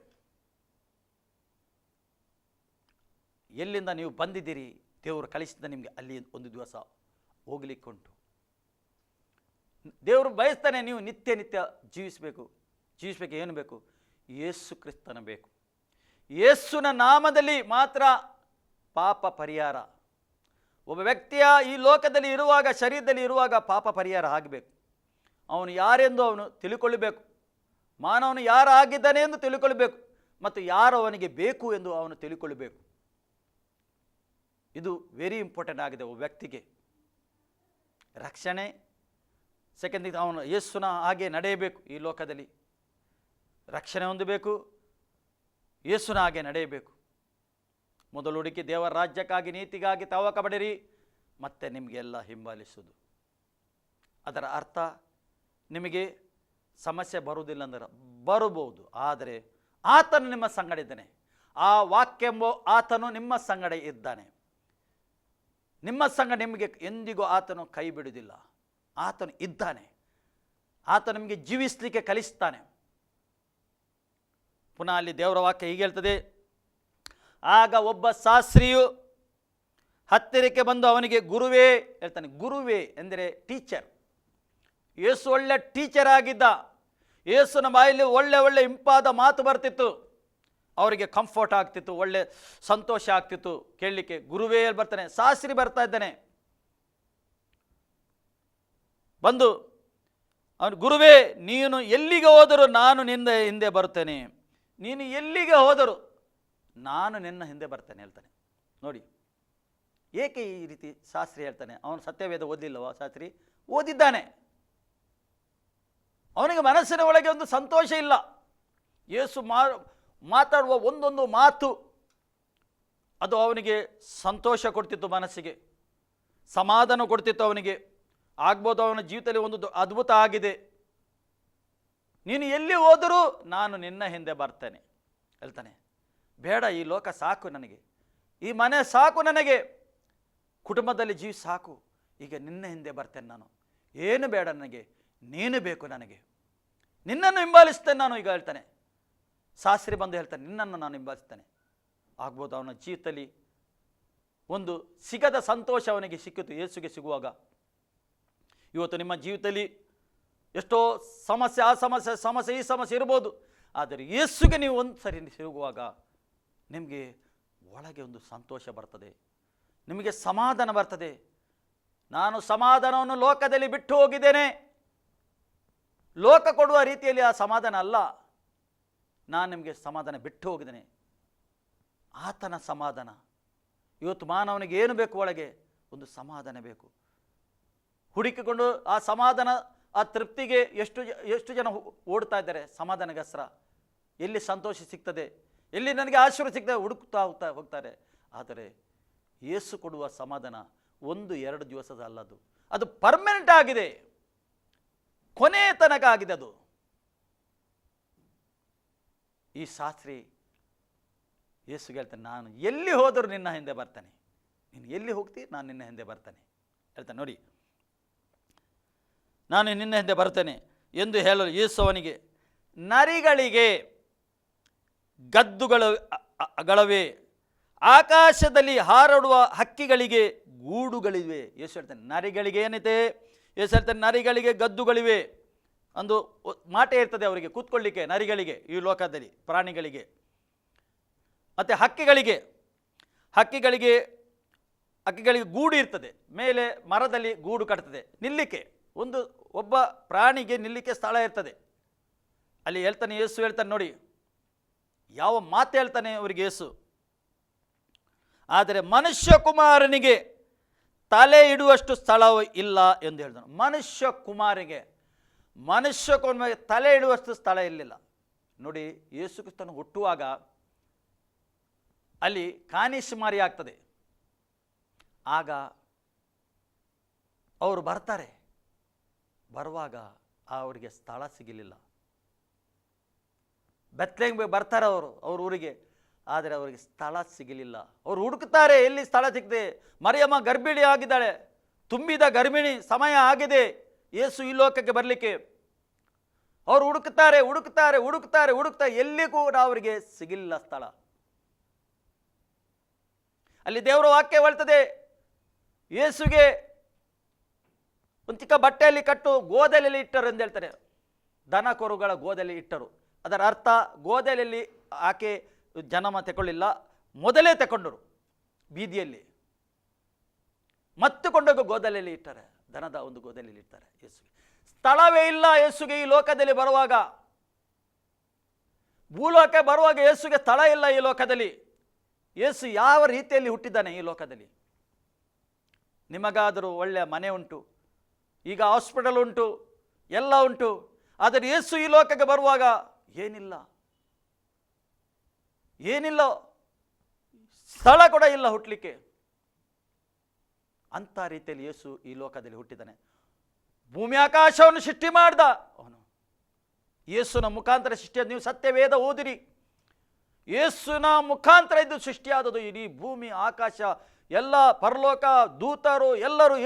ಎಲ್ಲಿಂದ ನೀವು ಬಂದಿದ್ದೀರಿ, ದೇವರು ಕಳಿಸಿದ ನಿಮಗೆ ಅಲ್ಲಿ ಒಂದು ದಿವಸ ಹೋಗ್ಲಿಕ್ಕುಂಟು. ದೇವರು ಬಯಸ್ತಾನೆ ನೀವು ನಿತ್ಯ ನಿತ್ಯ ಜೀವಿಸಬೇಕು. ಏನು ಬೇಕು? ಯೇಸು ಕ್ರಿಸ್ತನ ಬೇಕು. ಯೇಸುನ ನಾಮದಲ್ಲಿ ಮಾತ್ರ ಪಾಪ ಪರಿಹಾರ. ಒಬ್ಬ ವ್ಯಕ್ತಿಯ ಈ ಲೋಕದಲ್ಲಿ ಇರುವಾಗ, ಶರೀರದಲ್ಲಿ ಇರುವಾಗ ಪಾಪ ಪರಿಹಾರ ಆಗಬೇಕು. ಅವನು ಯಾರೆಂದು ಅವನು ತಿಳ್ಕೊಳ್ಳಬೇಕು. ಮಾನವನು ಯಾರಾಗಿದ್ದಾನೆ ಎಂದು ತಿಳ್ಕೊಳ್ಬೇಕು, ಮತ್ತು ಯಾರು ಅವನಿಗೆ ಬೇಕು ಎಂದು ಅವನು ತಿಳ್ಕೊಳ್ಬೇಕು. ಇದು ವೆರಿ ಇಂಪಾರ್ಟೆಂಟ್ ಆಗಿದೆ ಒಬ್ಬ ವ್ಯಕ್ತಿಗೆ. ರಕ್ಷಣೆ ಸೆಕೆಂಡ್, ಅವನು ಯೇಸುನ ಹಾಗೆ ನಡೆಯಬೇಕು. ಈ ಲೋಕದಲ್ಲಿ ರಕ್ಷಣೆ ಹೊಂದಬೇಕು, ಯೇಸುನ ಹಾಗೆ ನಡೆಯಬೇಕು. ಮೊದಲು ಹುಡುಕಿ ದೇವರ ರಾಜ್ಯಕ್ಕಾಗಿ ನೀತಿಗಾಗಿ ತವಕ ಪಡಿರಿ, ಮತ್ತೆ ನಿಮಗೆಲ್ಲ ಹಿಂಬಾಲಿಸುವುದು. ಅದರ ಅರ್ಥ ನಿಮಗೆ ಸಮಸ್ಯೆ ಬರುವುದಿಲ್ಲ ಅಂದರೆ ಬರಬಹುದು, ಆದರೆ ಆತನು ನಿಮ್ಮ ಸಂಗಡ ಇದ್ದಾನೆ. ಆ ವಾಕ್ಯೆಂಬ ಆತನು ನಿಮ್ಮ ಸಂಗಡ ಇದ್ದಾನೆ. ನಿಮ್ಮ ಸಂಗಡ ನಿಮಗೆ ಎಂದಿಗೂ ಆತನು ಕೈ ಬಿಡುವುದಿಲ್ಲ. ಆತನು ಇದ್ದಾನೆ. ಆತ ನಿಮಗೆ ಜೀವಿಸಲಿಕ್ಕೆ ಕಲಿಸ್ತಾನೆ. ಪುನಃ ಅಲ್ಲಿ ದೇವರ ವಾಕ್ಯ ಹೀಗೆ ಹೇಳ್ತದೆ, ಆಗ ಒಬ್ಬ ಶಾಸ್ತ್ರಿಯು ಹತ್ತಿರಕ್ಕೆ ಬಂದು ಅವನಿಗೆ ಗುರುವೇ ಹೇಳ್ತಾನೆ. ಗುರುವೇ ಎಂದರೆ ಟೀಚರ್. ಯೇಸು ಒಳ್ಳೆ ಟೀಚರ್ ಆಗಿದ್ದ. ಯೇಸುನ ಬಾಯಲ್ಲಿ ಒಳ್ಳೆ ಒಳ್ಳೆ ಇಂಪಾದ ಮಾತು ಬರ್ತಿತ್ತು. ಅವರಿಗೆ ಕಂಫರ್ಟ್ ಆಗ್ತಿತ್ತು, ಒಳ್ಳೆ ಸಂತೋಷ ಆಗ್ತಿತ್ತು ಕೇಳಲಿಕ್ಕೆ. ಗುರುವೇ ಬರ್ತಾನೆ, ಶಾಸ್ತ್ರಿ ಬರ್ತಾ ಇದ್ದಾನೆ. ಬಂದು ಅವನು, ಗುರುವೇ ನೀನು ಎಲ್ಲಿಗೆ ಹೋದರೂ ನಾನು ನಿನ್ನ ಹಿಂದೆ ಬರ್ತೇನೆ. ನೀನು ಎಲ್ಲಿಗೆ ಹೋದರೂ ನಾನು ನಿನ್ನ ಹಿಂದೆ ಬರ್ತೇನೆ ಹೇಳ್ತಾನೆ. ನೋಡಿ ಏಕೆ ಈ ರೀತಿ ಶಾಸ್ತ್ರಿ ಹೇಳ್ತಾನೆ? ಅವನು ಸತ್ಯವೇದ ಓದಲಿಲ್ಲವಾ? ಶಾಸ್ತ್ರಿ ಓದಿದ್ದಾನೆ. ಅವನಿಗೆ ಮನಸ್ಸಿನ ಒಳಗೆ ಒಂದು ಸಂತೋಷ ಇಲ್ಲ. ಯೇಸು ಮಾತಾಡುವ ಒಂದೊಂದು ಮಾತು ಅದು ಅವನಿಗೆ ಸಂತೋಷ ಕೊಡ್ತಿತ್ತು, ಮನಸ್ಸಿಗೆ ಸಮಾಧಾನ ಕೊಡ್ತಿತ್ತು. ಅವನಿಗೆ ಆಗ್ಬೋದು ಅವನ ಜೀವಿತದಲ್ಲಿ ಒಂದು ಅದ್ಭುತ ಆಗಿದೆ. ನೀನು ಎಲ್ಲಿ ಹೋದರೂ ನಾನು ನಿನ್ನ ಹಿಂದೆ ಬರ್ತೇನೆ ಹೇಳ್ತಾನೆ. ಬೇಡ, ಈ ಲೋಕ ಸಾಕು ನನಗೆ, ಈ ಮನೆ ಸಾಕು ನನಗೆ, ಕುಟುಂಬದಲ್ಲಿ ಜೀವ ಸಾಕು, ಈಗ ನಿನ್ನ ಹಿಂದೆ ಬರ್ತೇನೆ ನಾನು. ಏನು ಬೇಡ ನನಗೆ, ನೀನು ಬೇಕು ನನಗೆ, ನಿನ್ನನ್ನು ಹಿಂಬಾಲಿಸ್ತೇನೆ ನಾನು ಈಗ ಹೇಳ್ತಾನೆ. ಶಾಸ್ತ್ರಿ ಬಂದು ಹೇಳ್ತಾನೆ, ನಿನ್ನನ್ನು ನಾನು ಹಿಂಬಾಲಿಸ್ತೇನೆ. ಆಗ್ಬೋದು ಅವನ ಜೀವಿತದಲ್ಲಿ ಒಂದು ಸಿಗದ ಸಂತೋಷ ಅವನಿಗೆ ಸಿಕ್ಕಿತು ಯೇಸುಗೆ ಸಿಗುವಾಗ. ಇವತ್ತು ನಿಮ್ಮ ಜೀವಿತದಲ್ಲಿ ಎಷ್ಟೋ ಸಮಸ್ಯೆ, ಆ ಸಮಸ್ಯೆ ಈ ಸಮಸ್ಯೆ ಇರ್ಬೋದು. ಆದರೆ ಯೇಸುಗೆ ನೀವು ಒಂದು ಸರಿ ಸಿಗುವಾಗ ನಿಮಗೆ ಒಳಗೆ ಒಂದು ಸಂತೋಷ ಬರ್ತದೆ, ನಿಮಗೆ ಸಮಾಧಾನ ಬರ್ತದೆ. ನಾನು ಸಮಾಧಾನವನ್ನು ಲೋಕದಲ್ಲಿ ಬಿಟ್ಟು ಹೋಗಿದ್ದೇನೆ. ಲೋಕ ಕೊಡುವ ರೀತಿಯಲ್ಲಿ ಆ ಸಮಾಧಾನ ಅಲ್ಲ, ನಾನು ನಿಮಗೆ ಸಮಾಧಾನ ಬಿಟ್ಟು ಹೋಗಿದ್ದೇನೆ. ಆತನ ಸಮಾಧಾನ. ಇವತ್ತು ಮಾನವನಿಗೆ ಏನು ಬೇಕು? ಒಳಗೆ ಒಂದು ಸಮಾಧಾನ ಬೇಕು. ಹುಡುಕಿಕೊಂಡು ಆ ಸಮಾಧಾನ, ಆ ತೃಪ್ತಿಗೆ ಎಷ್ಟು ಜನ ಓಡ್ತಾ ಇದ್ದಾರೆ ಸಮಾಧಾನಗೋಸ್ಕರ. ಎಲ್ಲಿ ಸಂತೋಷ ಸಿಗ್ತದೆ, ಎಲ್ಲಿ ನನಗೆ ಆಶೀರ್ವಾದ ಸಿಗ್ತದೆ ಹುಡುಕ್ತಾ ಹೋಗ್ತಾರೆ. ಆದರೆ ಯೇಸು ಕೊಡುವ ಸಮಾಧಾನ 1-2 ದಿವಸದ ಅಲ್ಲದು, ಅದು ಪರ್ಮನೆಂಟ್ ಆಗಿದೆ, ಕೊನೆ ತನಕ ಆಗಿದೆ ಅದು. ಈ ಶಾಸ್ತ್ರಿ ಯೇಸುಗೆ ಹೇಳ್ತಾನೆ, ನಾನು ಎಲ್ಲಿ ಹೋದರೂ ನಿನ್ನ ಹಿಂದೆ ಬರ್ತಾನೆ. ನೀನು ಎಲ್ಲಿ ಹೋಗ್ತಿ, ನಾನು ನಿನ್ನ ಹಿಂದೆ ಬರ್ತಾನೆ ಹೇಳ್ತಾನೆ. ನೋಡಿ, ನಾನು ನಿನ್ನ ಹಿಂದೆ ಬರ್ತೇನೆ ಎಂದು ಹೇಳಲು ಯೇಸು ಅವನಿಗೆ, ನರಿಗಳಿಗೆ ಗದ್ದುಗಳವೆ, ಆಕಾಶದಲ್ಲಿ ಹಾರಾಡುವ ಹಕ್ಕಿಗಳಿಗೆ ಗೂಡುಗಳಿವೆ. ಯೇಸು ಹೇಳ್ತಾನೆ ನರಿಗಳಿಗೆ ಏನೈತೆ? ಯೇಸು ಹೇಳ್ತಾನೆ ನರಿಗಳಿಗೆ ಗದ್ದುಗಳಿವೆ. ಒಂದು ಮಾಟೆ ಇರ್ತದೆ ಅವರಿಗೆ ಕೂತ್ಕೊಳ್ಳಿಕ್ಕೆ, ನರಿಗಳಿಗೆ, ಈ ಲೋಕದಲ್ಲಿ ಪ್ರಾಣಿಗಳಿಗೆ. ಮತ್ತು ಹಕ್ಕಿಗಳಿಗೆ ಗೂಡು ಇರ್ತದೆ, ಮೇಲೆ ಮರದಲ್ಲಿ ಗೂಡು ಕಟ್ತದೆ ನಿಲ್ಲಿಕ್ಕೆ. ಒಬ್ಬ ಪ್ರಾಣಿಗೆ ನಿಲ್ಲಿಕ್ಕೆ ಸ್ಥಳ ಇರ್ತದೆ. ಅಲ್ಲಿ ಹೇಳ್ತಾನೆ ಯೇಸು ಹೇಳ್ತಾನೆ, ನೋಡಿ ಯಾವ ಮಾತು ಹೇಳ್ತಾನೆ ಅವರಿಗೆ ಯೇಸು. ಆದರೆ ಮನುಷ್ಯ ಕುಮಾರನಿಗೆ ತಲೆ ಇಡುವಷ್ಟು ಸ್ಥಳವೂ ಇಲ್ಲ ಎಂದು ಹೇಳಿದನು. ಮನುಷ್ಯ ಕುಮಾರನಿಗೆ ತಲೆ ಇಡುವಷ್ಟು ಸ್ಥಳ ಇರಲಿಲ್ಲ. ನೋಡಿ, ಯೇಸು ಕ್ರಿಸ್ತನು ಹುಟ್ಟುವಾಗ ಅಲ್ಲಿ ಕಾನಿಶುಮಾರಿ ಆಗ್ತದೆ. ಆಗ ಅವರು ಬರುವಾಗ ಅವರಿಗೆ ಸ್ಥಳ ಸಿಗಲಿಲ್ಲ. ಬೆತ್ಲೆಹೇಮಿಗೆ ಬರ್ತಾರೆ ಅವ್ರ ಊರಿಗೆ, ಆದರೆ ಅವರಿಗೆ ಸ್ಥಳ ಸಿಗಲಿಲ್ಲ. ಅವರು ಹುಡುಕ್ತಾರೆ, ಎಲ್ಲಿ ಸ್ಥಳ ಸಿಗ್ತದೆ. ಮರಿಯಮ್ಮ ಗರ್ಭಿಣಿ ಆಗಿದ್ದಾಳೆ, ತುಂಬಿದ ಗರ್ಭಿಣಿ, ಸಮಯ ಆಗಿದೆ ಯೇಸು ಈ ಲೋಕಕ್ಕೆ ಬರಲಿಕ್ಕೆ. ಅವರು ಹುಡುಕ್ತಾರೆ, ಎಲ್ಲಿ ಕೂಡ ಅವರಿಗೆ ಸಿಗಲಿಲ್ಲ ಸ್ಥಳ. ಅಲ್ಲಿ ದೇವರ ವಾಕ್ಯ ಹೇಳ್ತದೆ, ಯೇಸುಗೆ ಒಂದು ಚಿಕ್ಕ ಬಟ್ಟೆಯಲ್ಲಿ ಕಟ್ಟು ಗೋದಲೆಯಲ್ಲಿ ಇಟ್ಟರು ಎಂದು ಹೇಳ್ತಾರೆ. ದನ ಕರುಗಳ ಗೋದಲಿ ಇಟ್ಟರು. ಅದರ ಅರ್ಥ ಗೋದಲೆಯಲ್ಲಿ ಆಕೆ ಜನ್ಮ ತಗೊಳ್ಳಿಲ್ಲ, ಮೊದಲೇ ತಗೊಂಡರು ಬೀದಿಯಲ್ಲಿ. ಮತ್ತೆ ಕೊಂಡೋಗ ಗೋದಲೆಯಲ್ಲಿ ಇಟ್ಟಾರೆ, ದನದ ಒಂದು ಗೋದಲೆಯಲ್ಲಿ ಇರ್ತಾರೆ. ಯೇಸುಗೆ ಸ್ಥಳವೇ ಇಲ್ಲ. ಯೇಸುಗೆ ಈ ಲೋಕದಲ್ಲಿ ಬರುವಾಗ, ಭೂಲೋಕ ಬರುವಾಗ ಯೇಸುಗೆ ಸ್ಥಳ ಇಲ್ಲ ಈ ಲೋಕದಲ್ಲಿ. ಯೇಸು ಯಾವ ರೀತಿಯಲ್ಲಿ ಹುಟ್ಟಿದ್ದಾನೆ ಈ ಲೋಕದಲ್ಲಿ? ನಿಮಗಾದರೂ ಒಳ್ಳೆಯ ಮನೆ ಉಂಟು, ಈಗ ಹಾಸ್ಪಿಟಲ್ ಉಂಟು, ಎಲ್ಲ ಉಂಟು. ಆದರೆ ಯೇಸು ಈ ಲೋಕಕ್ಕೆ ಬರುವಾಗ ಏನಿಲ್ಲ, ಸ್ಥಳ ಕೂಡ ಇಲ್ಲ ಹುಟ್ಟಲಿಕ್ಕೆ. ಅಂಥ ರೀತಿಯಲ್ಲಿ ಯೇಸು ಈ ಲೋಕದಲ್ಲಿ ಹುಟ್ಟಿದ್ದಾನೆ. ಭೂಮಿ ಆಕಾಶವನ್ನು ಸೃಷ್ಟಿ ಮಾಡ್ದ ಅವನು. ಯೇಸುನ ಮುಖಾಂತರ ಸೃಷ್ಟಿಯಾದ. ನೀವು ಸತ್ಯವೇದ ಓದಿರಿ, ಯೇಸುವಿನ ಮುಖಾಂತರ ಇದು ಸೃಷ್ಟಿಯಾದದು. ಇಡೀ ಭೂಮಿ ಆಕಾಶ ಎಲ್ಲ ಪರಲೋಕ ದೂತರು ಎಲ್ಲರೂ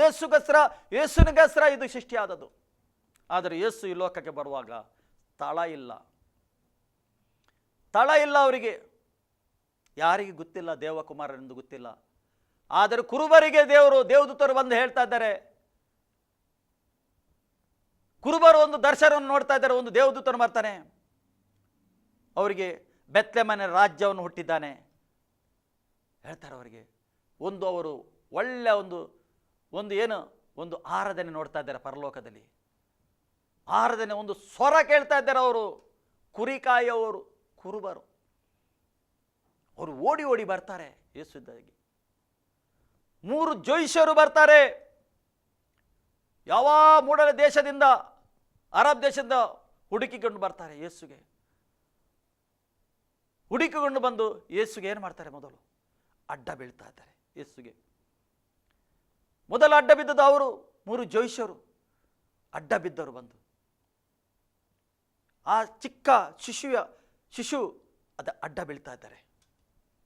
ಯೇಸುನಿಗೋಸ್ಕರ ಇದು ಸೃಷ್ಟಿಯಾದದ್ದು. ಆದರೆ ಯೇಸು ಈ ಲೋಕಕ್ಕೆ ಬರುವಾಗ ಸ್ಥಳ ಇಲ್ಲ ಅವರಿಗೆ. ಯಾರಿಗೆ ಗೊತ್ತಿಲ್ಲ ದೇವಕುಮಾರನೆಂದು ಗೊತ್ತಿಲ್ಲ. ಆದರೆ ಕುರುಬರಿಗೆ ದೇವದೂತರು ಬಂದು ಹೇಳ್ತಾ ಇದ್ದಾರೆ, ಕುರುಬರು ಒಂದು ದರ್ಶನವನ್ನು ನೋಡ್ತಾ ಇದ್ದಾರೆ. ಒಂದು ದೇವದೂತನು ಬರ್ತಾನೆ, ಅವರಿಗೆ ಬೆತ್ಲೆಹೇಮಿನ ರಾಜ್ಯವನ್ನು ಹುಟ್ಟಿದ್ದಾನೆ ಹೇಳ್ತಾರೆ. ಅವರಿಗೆ ಅವರು ಒಳ್ಳೆ ಒಂದು ಆರಾಧನೆ ನೋಡ್ತಾ ಇದ್ದಾರೆ ಪರಲೋಕದಲ್ಲಿ. ಆರಾಧನೆ ಒಂದು ಸ್ವರ ಕೇಳ್ತಾ ಇದ್ದಾರೆ. ಅವರು ಕುರಿಕಾಯವರು ಕುರುಬರು, ಅವರು ಓಡಿ ಓಡಿ ಬರ್ತಾರೆ ಯೇಸು ಇದ್ದಾಗೆ. 3 ಜೋಯಿಷರು ಬರ್ತಾರೆ. ಯಾವ ಮೂಡಲ ದೇಶದಿಂದ, ಅರಬ್ ದೇಶದಿಂದ ಹುಡುಕಿಕೊಂಡು ಬರ್ತಾರೆ ಯೇಸುಗೆ. ಹುಡುಕಿಕೊಂಡು ಬಂದು ಯೇಸುಗೆ ಏನು ಮಾಡ್ತಾರೆ? ಮೊದಲು ಅಡ್ಡ ಬೀಳ್ತಾ ಇದ್ದಾರೆ ಯೇಸುಗೆ. ಮೊದಲು ಅಡ್ಡ ಬಿದ್ದದ್ದು ಅವರು 3 ಜೋಯಿಷರು ಅಡ್ಡ ಬಿದ್ದರು. ಬಂದು ಆ ಚಿಕ್ಕ ಶಿಶು ಅಡ್ಡ ಬೀಳ್ತಾ ಇದ್ದಾರೆ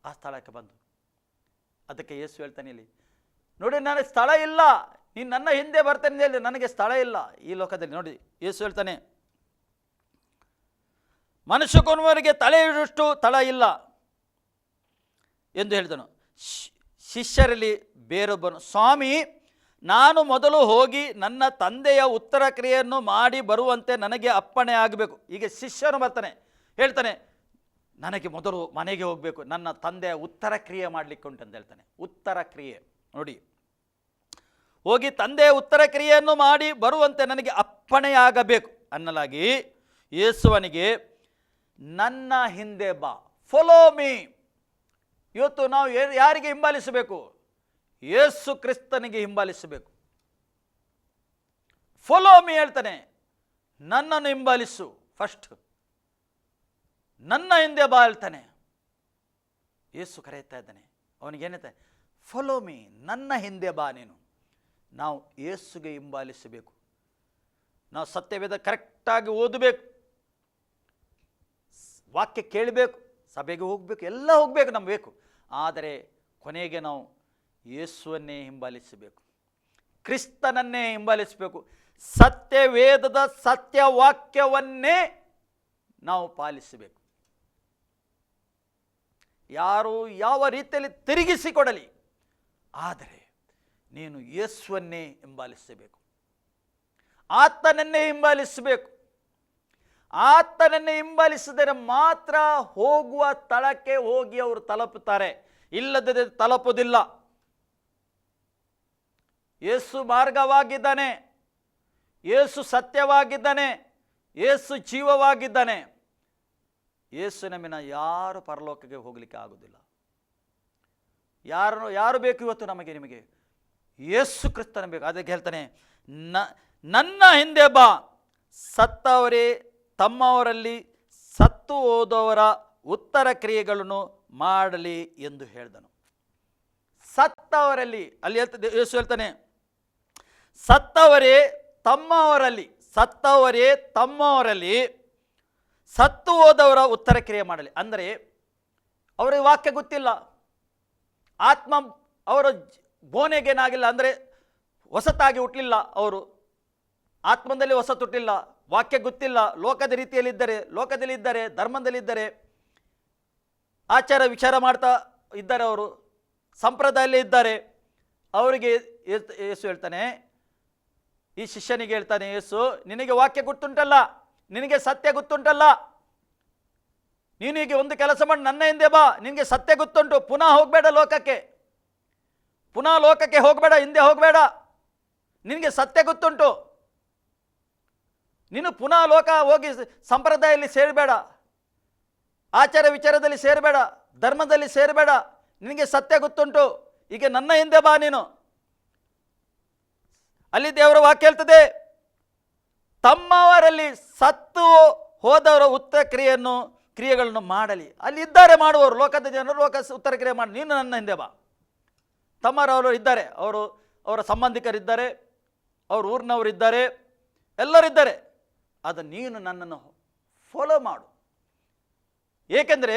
ಆ ಸ್ಥಳಕ್ಕೆ ಬಂದು. ಅದಕ್ಕೆ ಯೇಸು ಹೇಳ್ತಾನೆ, ಇಲ್ಲಿ ನೋಡಿ, ನನಗೆ ಸ್ಥಳ ಇಲ್ಲ, ನೀನು ನನ್ನ ಹಿಂದೆ ಬರ್ತೇನೆ ಹೇಳಿ, ನನಗೆ ಸ್ಥಳ ಇಲ್ಲ ಈ ಲೋಕದಲ್ಲಿ. ನೋಡಿ ಯೇಸು ಹೇಳ್ತಾನೆ, ಮನುಷ್ಯಕೊನ್ನುವರಿಗೆ ತಲೆ ಇಡುವಷ್ಟು ಸ್ಥಳ ಇಲ್ಲ ಎಂದು ಹೇಳಿದನು. ಶಿಷ್ಯರಲ್ಲಿ ಬೇರೊಬ್ಬನು, ಸ್ವಾಮಿ, ನಾನು ಮೊದಲು ಹೋಗಿ ನನ್ನ ತಂದೆಯ ಉತ್ತರ ಕ್ರಿಯೆಯನ್ನು ಮಾಡಿ ಬರುವಂತೆ ನನಗೆ ಅಪ್ಪಣೆ ಆಗಬೇಕು. ಈಗ ಶಿಷ್ಯನು ಬರ್ತಾನೆ, ಹೇಳ್ತಾನೆ, ನನಗೆ ಮೊದಲು ಮನೆಗೆ ಹೋಗಬೇಕು, ನನ್ನ ತಂದೆಯ ಉತ್ತರ ಕ್ರಿಯೆ ಮಾಡಲಿಕ್ಕೆ ಉಂಟು ಅಂತ ಹೇಳ್ತಾನೆ. ಉತ್ತರ ಕ್ರಿಯೆ ನೋಡಿ, ಹೋಗಿ ತಂದೆಯ ಉತ್ತರ ಕ್ರಿಯೆಯನ್ನು ಮಾಡಿ ಬರುವಂತೆ ನನಗೆ ಅಪ್ಪಣೆಯಾಗಬೇಕು ಅನ್ನಲಾಗಿ ಯೇಸುವನಿಗೆ, ನನ್ನ ಹಿಂದೆ ಬಾ, ಫಾಲೋ ಮೀ. ಇವತ್ತು ನಾವು ಯಾರಿಗೆ ಹಿಂಬಾಲಿಸಬೇಕು? ಯೇಸು ಕ್ರಿಸ್ತನಿಗೆ ಹಿಂಬಾಲಿಸಬೇಕು. ಫಾಲೋ ಮೀ ಹೇಳ್ತಾನೆ, ನನ್ನನ್ನು ಹಿಂಬಾಲಿಸು ಫಸ್ಟ್, ನನ್ನ ಹಿಂದೆ ಬಾ ಹೇಳ್ತಾನೆ. ಯೇಸು ಕರೆಯುತ್ತಾ ಇದ್ದಾನೆ, ಅವನಿಗೇನೈತೆ? ಫಾಲೋ ಮೀ, ನನ್ನ ಹಿಂದೆ ಬಾ ನೀನು. ನಾವು ಯೇಸುಗೆ ಹಿಂಬಾಲಿಸಬೇಕು. ನಾವು ಸತ್ಯವೇದ ಕರೆಕ್ಟಾಗಿ ಓದಬೇಕು, ವಾಕ್ಯ ಕೇಳಬೇಕು, ಸಭೆಗೆ ಹೋಗಬೇಕು, ಎಲ್ಲ ಹೋಗಬೇಕು, ನಮ್ಗೆ ಬೇಕು. ಆದರೆ ಕೊನೆಗೆ ನಾವು ಯೇಸುವನ್ನೇ ಹಿಂಬಾಲಿಸಬೇಕು, ಕ್ರಿಸ್ತನನ್ನೇ ಹಿಂಬಾಲಿಸಬೇಕು. ಸತ್ಯವೇದದ ಸತ್ಯವಾಕ್ಯವನ್ನೇ ನಾವು ಪಾಲಿಸಬೇಕು. ಯಾರು ಯಾವ ರೀತಿಯಲ್ಲಿ ತಿರುಗಿಸಿಕೊಡಲಿ, ಆದರೆ ನೀನು ಯೇಸುವನ್ನೇ ಹಿಂಬಾಲಿಸಬೇಕು, ಆತನನ್ನೇ ಹಿಂಬಾಲಿಸಬೇಕು. ಆತನನ್ನೇ ಹಿಂಬಾಲಿಸಿದರೆ ಮಾತ್ರ ಹೋಗುವ ಸ್ಥಳಕ್ಕೆ ಹೋಗಿ ಅವರು ತಲುಪುತ್ತಾರೆ, ಇಲ್ಲದೆ ತಲುಪುವುದಿಲ್ಲ. ಯೇಸು ಮಾರ್ಗವಾಗಿದ್ದಾನೆ, ಯೇಸು ಸತ್ಯವಾಗಿದ್ದಾನೆ, ಯೇಸು ಜೀವವಾಗಿದ್ದಾನೆ. ಯೇಸುವಿನ ವಿನ ಯಾರು ಪರಲೋಕಕ್ಕೆ ಹೋಗಲಿಕ್ಕೆ ಆಗುವುದಿಲ್ಲ. ಯಾರು ಬೇಕು ಇವತ್ತು ನಮಗೆ ನಿಮಗೆ? ಯೇಸು ಕ್ರಿಸ್ತನ ಬೇಕು. ಅದಕ್ಕೆ ಹೇಳ್ತಾನೆ, ನನ್ನ ಹಿಂದೆ ಬಾ, ಸತ್ತವರೇ ತಮ್ಮವರಲ್ಲಿ ಸತ್ತು ಹೋದವರ ಉತ್ತರ ಕ್ರಿಯೆಗಳನ್ನು ಮಾಡಲಿ ಎಂದು ಹೇಳಿದನು. ಸತ್ತವರಲ್ಲಿ, ಅಲ್ಲಿ ಯೇಸು ಹೇಳ್ತಾನೆ, ಸತ್ತವರೇ ತಮ್ಮವರಲ್ಲಿ ಸತ್ತು ಹೋದವರ ಉತ್ತರ ಕ್ರಿಯೆ ಮಾಡಲಿ. ಅಂದರೆ ಅವರಿಗೆ ವಾಕ್ಯ ಗೊತ್ತಿಲ್ಲ, ಆತ್ಮ ಅವರ ಬೋನೆಗೇನಾಗಿಲ್ಲ, ಅಂದರೆ ಹೊಸತಾಗಿ ಹುಟ್ಟಲಿಲ್ಲ, ಅವರು ಆತ್ಮದಲ್ಲಿ ಹೊಸ ಹುಟ್ಟಿಲ್ಲ, ವಾಕ್ಯ ಗೊತ್ತಿಲ್ಲ, ಲೋಕದ ಲೋಕದಲ್ಲಿದ್ದಾರೆ, ಧರ್ಮದಲ್ಲಿದ್ದಾರೆ, ಆಚಾರ ವಿಚಾರ ಮಾಡ್ತಾ ಇದ್ದಾರೆ, ಅವರು ಸಂಪ್ರದಾಯದಲ್ಲಿ ಇದ್ದಾರೆ. ಅವರಿಗೆ ಯೇಸು ಹೇಳ್ತಾನೆ, ಈ ಶಿಷ್ಯನಿಗೆ ಹೇಳ್ತಾನೆ ಯೇಸು, ನಿನಗೆ ವಾಕ್ಯ ಗೊತ್ತುಂಟಲ್ಲ, ನಿನಗೆ ಸತ್ಯ ಗೊತ್ತುಂಟಲ್ಲ, ನೀನು ಈಗ ಒಂದು ಕೆಲಸ ಮಾಡಿ, ನನ್ನ ಹಿಂದೆ ಬಾ, ನಿನಗೆ ಸತ್ಯ ಗೊತ್ತುಂಟು. ಪುನಃ ಹೋಗಬೇಡ ಲೋಕಕ್ಕೆ, ಹೋಗಬೇಡ, ಹಿಂದೆ ಹೋಗಬೇಡ, ನಿನಗೆ ಸತ್ಯ ಗೊತ್ತುಂಟು. ನೀನು ಪುನಃ ಲೋಕ ಹೋಗಿ ಸಂಪ್ರದಾಯದಲ್ಲಿ ಸೇರಬೇಡ, ಆಚಾರ ವಿಚಾರದಲ್ಲಿ ಸೇರಬೇಡ, ಧರ್ಮದಲ್ಲಿ ಸೇರಬೇಡ, ನಿನಗೆ ಸತ್ಯ ಗೊತ್ತುಂಟು. ಈಗ ನನ್ನ ಹಿಂದೆ ಬಾ ನೀನು. ಅಲ್ಲಿ ದೇವರ ವಾಕ್ಯ ಹೇಳ್ತದೆ, ತಮ್ಮವರಲ್ಲಿ ಸತ್ತು ಹೋದವರ ಉತ್ತರ ಕ್ರಿಯೆಗಳನ್ನು ಮಾಡಲಿ. ಅಲ್ಲಿ ಇದ್ದಾರೆ ಮಾಡುವವರು, ಲೋಕದ ಜನರು ಉತ್ತರ ಕ್ರಿಯೆ ಮಾಡಿ, ನೀನು ನನ್ನ ಹಿಂದೆ ಬಾ. ತಮ್ಮರವರು ಇದ್ದಾರೆ, ಅವರ ಸಂಬಂಧಿಕರಿದ್ದಾರೆ, ಅವ್ರ ಊರಿನವರಿದ್ದಾರೆ, ಎಲ್ಲರಿದ್ದಾರೆ. ಅದು ನೀನು ನನ್ನನ್ನು ಫಾಲೋ ಮಾಡು. ಏಕೆಂದರೆ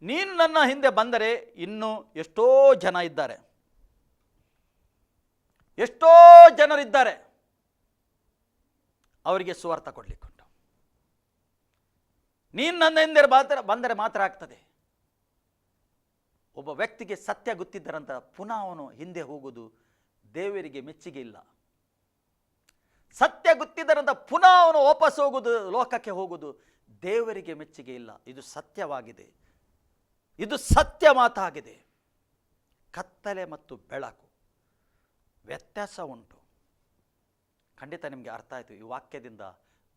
ನೀನು ನನ್ನ ಹಿಂದೆ ಬಂದರೆ ಇನ್ನೂ ಎಷ್ಟೋ ಜನ ಇದ್ದಾರೆ, ಎಷ್ಟೋ ಜನರಿದ್ದಾರೆ ಅವರಿಗೆ ಸುವಾರ್ಥ ಕೊಡಲಿಕ್ಕುಂಟು. ನೀನು ನನ್ನ ಹಿಂದೆ ಬಂದರೆ ಮಾತ್ರ ಆಗ್ತದೆ. ಒಬ್ಬ ವ್ಯಕ್ತಿಗೆ ಸತ್ಯ ಗೊತ್ತಿದ್ದರಂತ ಪುನಃ ಅವನು ಹಿಂದೆ ಹೋಗುವುದು ದೇವರಿಗೆ ಮೆಚ್ಚುಗೆ ಇಲ್ಲ. ಸತ್ಯ ಗೊತ್ತಿದ್ದರಂತ ಪುನಃ ಅವನು ವಾಪಸ್ ಹೋಗುವುದು, ಲೋಕಕ್ಕೆ ಹೋಗುವುದು ದೇವರಿಗೆ ಮೆಚ್ಚುಗೆ ಇಲ್ಲ. ಇದು ಸತ್ಯವಾಗಿದೆ, ಇದು ಸತ್ಯ ಮಾತಾಗಿದೆ. ಕತ್ತಲೆ ಮತ್ತು ಬೆಳಕು ವ್ಯತ್ಯಾಸ ಉಂಟು. ಖಂಡಿತ ನಿಮಗೆ ಅರ್ಥ ಆಯಿತು. ಈ ವಾಕ್ಯದಿಂದ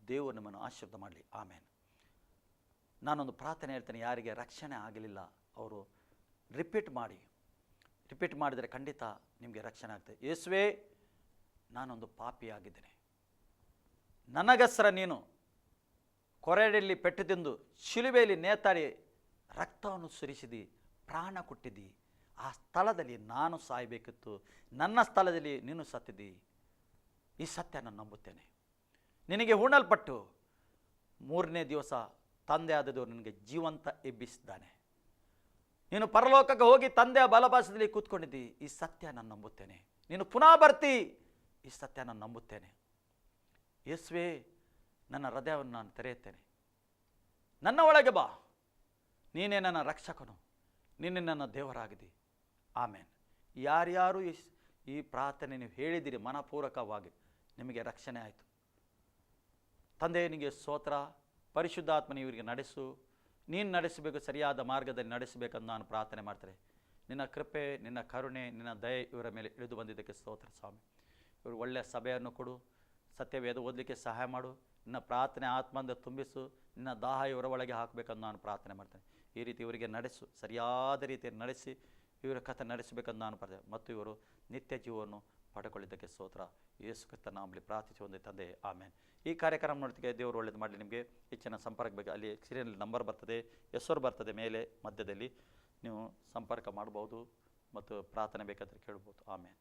ದೇವರು ನಿಮ್ಮನ್ನು ಆಶೀರ್ವಾದ ಮಾಡಲಿ. ಆಮೇನ್. ನಾನೊಂದು ಪ್ರಾರ್ಥನೆ ಹೇಳ್ತೇನೆ. ಯಾರಿಗೆ ರಕ್ಷಣೆ ಆಗಲಿಲ್ಲ ಅವರು ರಿಪೀಟ್ ಮಾಡಿದರೆ ಖಂಡಿತ ನಿಮಗೆ ರಕ್ಷಣೆ ಆಗ್ತದೆ. ಯೇಸುವೇ, ನಾನೊಂದು ಪಾಪಿಯಾಗಿದ್ದೇನೆ, ನನಗೋಸ್ಕರ ನೀನು ಕೊರಡೆಯಲ್ಲಿ ಪೆಟ್ಟು ತಿಂದು ಶಿಲುಬೆಯಲ್ಲಿ ನೇತಾಡಿ ರಕ್ತವನ್ನು ಸುರಿಸಿದಿ, ಪ್ರಾಣ ಕೊಟ್ಟಿದ್ದಿ. ಆ ಸ್ಥಳದಲ್ಲಿ ನಾನು ಸಾಯಬೇಕಿತ್ತು, ನನ್ನ ಸ್ಥಳದಲ್ಲಿ ನೀನು ಸತ್ತಿದ್ದಿ. ಈ ಸತ್ಯ ನಾನು ನಂಬುತ್ತೇನೆ. ನಿನಗೆ ಹೂಣಲ್ಪಟ್ಟು 3ನೇ ದಿವಸ ತಂದೆ ಆದದ್ದು ನಿನಗೆ ಜೀವಂತ ಎಬ್ಬಿಸಿದ್ದಾನೆ. ನೀನು ಪರಲೋಕಕ್ಕೆ ಹೋಗಿ ತಂದೆಯ ಬಲಭಾಗದಲ್ಲಿ ಕೂತ್ಕೊಂಡಿದ್ದಿ. ಈ ಸತ್ಯ ನಾನು ನಂಬುತ್ತೇನೆ. ನೀನು ಪುನಃ ಬರ್ತಿ. ಈ ಸತ್ಯ ನಾನು ನಂಬುತ್ತೇನೆ. ಯೇಸುವೇ, ನನ್ನ ಹೃದಯವನ್ನು ನಾನು ತೆರೆಯುತ್ತೇನೆ, ನನ್ನ ಒಳಗೆ ಬಾ. ನೀನೇ ನನ್ನ ರಕ್ಷಕನು, ನೀನೇ ನನ್ನ ದೇವರಾಗಿದ್ದಿ. ಆಮೇನ್. ಯಾರ್ಯಾರು ಈ ಪ್ರಾರ್ಥನೆ ನೀವು ಹೇಳಿದಿರಿ ಮನಪೂರ್ವಕವಾಗಿ, ನಿಮಗೆ ರಕ್ಷಣೆ ಆಯಿತು. ತಂದೆ ನಿನಗೆ ಸ್ತೋತ್ರ. ಪರಿಶುದ್ಧಾತ್ಮನ ಇವರಿಗೆ ನಡೆಸು, ನೀನು ನಡೆಸಬೇಕು, ಸರಿಯಾದ ಮಾರ್ಗದಲ್ಲಿ ನಡೆಸಬೇಕಂದು ನಾನು ಪ್ರಾರ್ಥನೆ ಮಾಡ್ತೇನೆ. ನಿನ್ನ ಕೃಪೆ, ನಿನ್ನ ಕರುಣೆ, ನಿನ್ನ ದಯೆ ಇವರ ಮೇಲೆ ಇಳಿದು ಬಂದಿದ್ದಕ್ಕೆ ಸ್ತೋತ್ರ ಸ್ವಾಮಿ. ಇವರು ಒಳ್ಳೆಯ ಸಭೆಯನ್ನು ಕೊಡು, ಸತ್ಯವೇದ ಓದಲಿಕ್ಕೆ ಸಹಾಯ ಮಾಡು. ನಿನ್ನ ಪ್ರಾರ್ಥನೆ ಆತ್ಮದಿಂದ ತುಂಬಿಸು, ನಿನ್ನ ದಾಹ ಇವರ ಒಳಗೆ ಹಾಕಬೇಕಂದು ನಾನು ಪ್ರಾರ್ಥನೆ ಮಾಡ್ತೇನೆ. ಈ ರೀತಿ ಇವರಿಗೆ ನಡೆಸು, ಸರಿಯಾದ ರೀತಿಯಲ್ಲಿ ನಡೆಸಿ ಇವರ ಕಥೆ ನಡೆಸಬೇಕಂದು ನಾನು ಪ್ರಾರ್ಥನೆ. ಮತ್ತು ಇವರು ನಿತ್ಯ ಜೀವವನ್ನು ಪಡೆದುಕೊಳ್ಳಿದ್ದಕ್ಕೆ ಸ್ತೋತ್ರ. ಯೇಸು ಕ್ರಿಸ್ತನ ನಾಮದಲ್ಲಿ ಪ್ರಾರ್ಥಿಸಿ ಒಂದೇ ತಂದೆ, ಆಮೇನ್. ಈ ಕಾರ್ಯಕ್ರಮ ನೋಡ್ತಿಗೆ ದೇವರು ಒಳ್ಳೇದು ಮಾಡಲಿ. ನಿಮಗೆ ಹೆಚ್ಚಿನ ಸಂಪರ್ಕ ಬೇಕು, ಅಲ್ಲಿ ಸೀರಿಯಲ್ ನಂಬರ್ ಬರ್ತದೆ, ಹೆಸರು ಬರ್ತದೆ ಮೇಲೆ ಮಧ್ಯದಲ್ಲಿ, ನೀವು ಸಂಪರ್ಕ ಮಾಡ್ಬೋದು ಮತ್ತು ಪ್ರಾರ್ಥನೆ ಬೇಕಾದರೆ ಕೇಳ್ಬೋದು. ಆಮೇನ್.